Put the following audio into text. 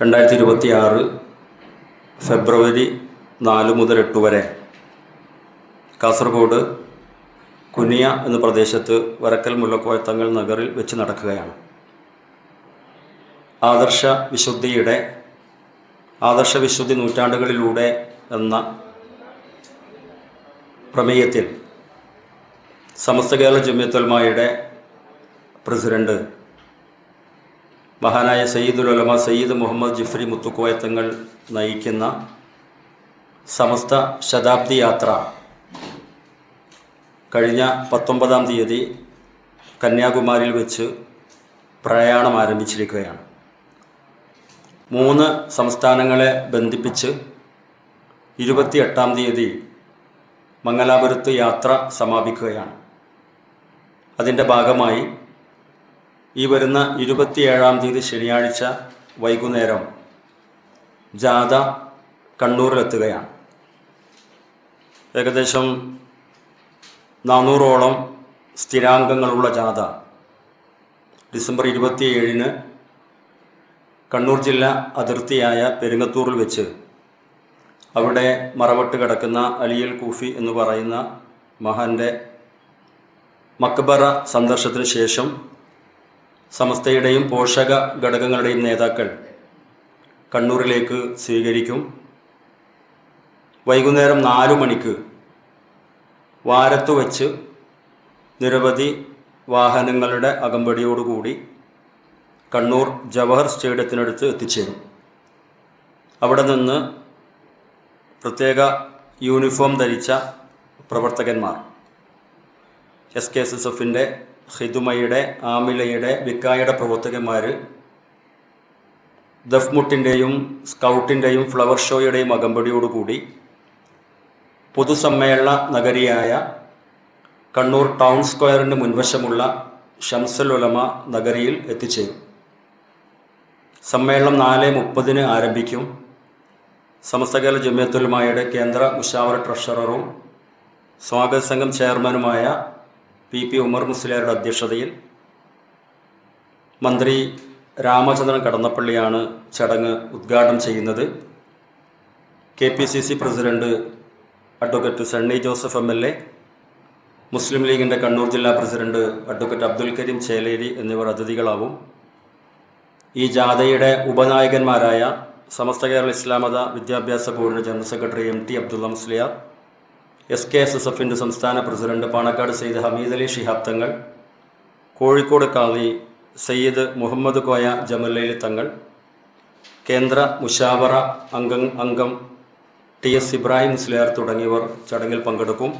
2026 ഫെബ്രുവരി 4 മുതൽ 8 വരെ കാസർഗോഡ് കുനിയ എന്ന പ്രദേശത്ത് വരക്കൽ മുല്ലക്കോയ നഗറിൽ വെച്ച് നടക്കുകയാണ്. ആദർശവിശുദ്ധി നൂറ്റാണ്ടുകളിലൂടെ എന്ന പ്രമേയത്തിൽ സമസ്ത കേരള ജമിയത്തുൽ ഉലമയുടെ പ്രസിഡന്റ് മഹാനായ സയ്യിദുൽ ഉലമ സയ്യിദ് മുഹമ്മദ് ജിഫ്രി മുത്തുക്കോയ തങ്ങൾ നയിക്കുന്ന സമസ്ത ശതാബ്ദി യാത്ര കഴിഞ്ഞ 19-ാം തീയതി കന്യാകുമാരിയിൽ വെച്ച് പ്രയാണം ആരംഭിച്ചിരിക്കുകയാണ്. 3 സംസ്ഥാനങ്ങളെ ബന്ധിപ്പിച്ച് 28-ാം തീയതി മംഗലാപുരത്ത് യാത്ര സമാപിക്കുകയാണ്. അതിൻ്റെ ഭാഗമായി ഈ വരുന്ന 27-ാം തീയതി ശനിയാഴ്ച വൈകുന്നേരം ജാഥ കണ്ണൂരിലെത്തുകയാണ്. ഏകദേശം 400ഓളം സ്ഥിരാംഗങ്ങളുള്ള ജാഥ ഡിസംബർ 27-ന് കണ്ണൂർ ജില്ല അതിർത്തിയായ പെരിങ്ങത്തൂരിൽ വെച്ച് അവിടെ മറവട്ട് കിടക്കുന്ന അലിയൽ കൂഫി എന്ന് പറയുന്ന മഹാൻ്റെ മക്ബറ സന്ദർശനത്തിന് ശേഷം സമസ്തയുടെയും പോഷക ഘടകങ്ങളുടെയും നേതാക്കൾ കണ്ണൂരിലേക്ക് സ്വീകരിക്കും. വൈകുന്നേരം 4 മണിക്ക് വാരത്ത് വച്ച് നിരവധി വാഹനങ്ങളുടെ അകമ്പടിയോടുകൂടി കണ്ണൂർ ജവഹർ സ്റ്റേഡിയത്തിനടുത്ത് എത്തിച്ചേരും. അവിടെ നിന്ന് പ്രത്യേക യൂണിഫോം ധരിച്ച പ്രവർത്തകന്മാർ SKSSFൻ്റെ ഹിദുമയുടെ ആമിലയുടെ വിക്കായുടെ പ്രവർത്തകന്മാർ ദഫ്മുട്ടിൻ്റെയും സ്കൗട്ടിൻ്റെയും ഫ്ലവർ ഷോയുടെയും അകമ്പടിയോടുകൂടി പൊതുസമ്മേളന നഗരിയായ കണ്ണൂർ ടൗൺ സ്ക്വയറിന് മുൻവശമുള്ള ഷംസുൽ ഉലമ നഗരിയിൽ എത്തിച്ചേരും. സമ്മേളനം 4:30-ന് ആരംഭിക്കും. സമസ്ത കേരള ജമിയത്തുൽ ഉലമയുടെ കേന്ദ്ര മുശാവറ ട്രഷററും സ്വാഗത സംഘം ചെയർമാനുമായ PP ഉമർ മുസ്ലിയാരുടെ അധ്യക്ഷതയിൽ മന്ത്രി രാമചന്ദ്രൻ കടന്നപ്പള്ളിയാണ് ചടങ്ങ് ഉദ്ഘാടനം ചെയ്യുന്നത്. KPCC president advocate Sunny Joseph MLA, മുസ്ലിം ലീഗിൻ്റെ കണ്ണൂർ ജില്ലാ പ്രസിഡന്റ് അഡ്വക്കേറ്റ് അബ്ദുൽ കരീം ചേലേരി എന്നിവർ അതിഥികളാവും. ഈ ജാഥയുടെ ഉപനായകന്മാരായ സമസ്ത കേരള ഇസ്ലാം മത വിദ്യാഭ്യാസ ബോർഡിൻ്റെ general secretary MT Abdulla Musliyar, SKSSFൻ്റെ സംസ്ഥാന പ്രസിഡന്റ് പാണക്കാട് സയ്യിദ് ഹമീദ് അലി ശിഹാബ് തങ്ങൾ, കോഴിക്കോട് ഖാദി സയ്യിദ് മുഹമ്മദ് കോയ ജമലൈലി തങ്ങൾ, കേന്ദ്ര മുശാവറ അംഗം TS ഇബ്രാഹിം മുസ്ലിയാർ തുടങ്ങിയവർ ചടങ്ങിൽ പങ്കെടുക്കും.